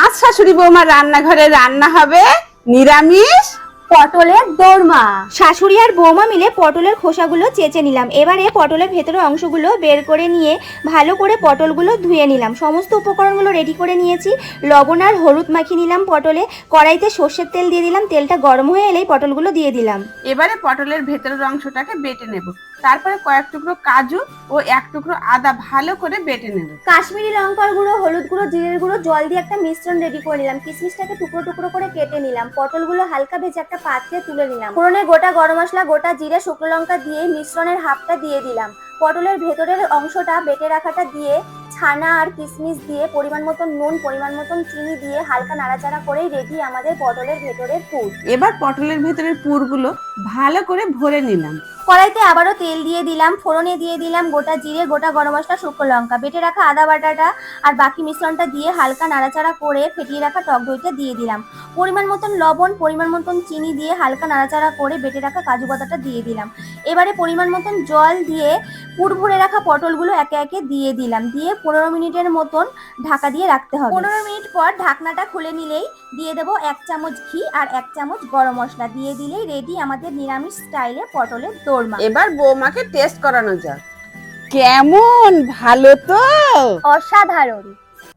আজ শাশুড়ি বৌমার রান্নাঘরে রান্না হবে নিরামিষ পটলের দোরমা। শাশুড়ি আর বৌমা মিলে পটলের খোসাগুলো চেঁচে নিলাম। এবারে পটলের ভেতরের অংশগুলো বের করে নিয়ে ভালো করে পটলগুলো ধুয়ে নিলাম। সমস্ত উপকরণগুলো রেডি করে নিয়েছি। লবণ আর হলুদ মাখিয়ে নিলাম পটলে। কড়াইতে সর্ষের তেল দিয়ে দিলাম। তেলটা গরম হয়ে এলেই পটলগুলো দিয়ে দিলাম। এবারে পটলের ভেতরের অংশটাকে বেটে নেব। তারপরে কয়েক টুকরো কাজু ও এক টুকরো আদা ভালো করে বেটে নেব। কাশ্মীরি লঙ্কার গুঁড়ো, হলুদ গুঁড়ো, জিরের গুঁড়ো, জল দিয়ে একটা মিশ্রণ রেডি করে নিলাম। কিশমিশটাকে টুকরো টুকরো করে কেটে নিলাম। পটলগুলো হালকা ভেজে একটা পাত্রে তুলে নিলাম। ফোড়নে গোটা গরম মশলা, গোটা জিরে, শুকনো লঙ্কা দিয়ে মিশ্রণের হাফটা দিয়ে দিলাম। পটলের ভেতরের অংশটা বেটে রাখাটা দিয়ে ছানা আর কিশমিশ দিয়ে পরিমাণ মতন নুন, পরিমাণ মতন চিনি দিয়ে হালকা নাড়াচাড়া করেই রেডি আমাদের পটলের ভেতরের পুর। এবার পটলের ভেতরের পুরগুলো ভালো করে ভরে নিলাম। কড়াইতে আবারও তেল দিয়ে দিলাম। ফোড়নে দিয়ে দিলাম গোটা জিরে, গোটা গরম মশলা, শুকনো লঙ্কা, বেটে রাখা আদা বাটাটা আর বাকি মিশ্রণটা দিয়ে হালকা নাড়াচাড়া করে ফেটিয়ে রাখা টক দইটা দিয়ে দিলাম। পরিমাণ মতন লবণ, পরিমাণ মতন চিনি দিয়ে হালকা নাড়াচাড়া করে বেটে রাখা কাজু বাদাটা দিয়ে দিলাম। এবারে পরিমাণ মতন জল দিয়ে পুর ভরে রাখা পটলগুলো একে একে দিয়ে দিলাম। দিয়ে 15 মিনিটের মতন ঢাকা দিয়ে রাখতে হবে। 15 মিনিট পর ঢাকনাটা খুলে নিলেই দিয়ে দেবো 1 চামচ ঘি আর 1 চামচ গরম মশলা। দিয়ে দিলেই রেডি আমাদের নিরামিষ স্টাইলে পটলের দোরমা। এবার বৌমাকে টেস্ট করানো যাক। কেমন, ভালো তো? অসাধারণ।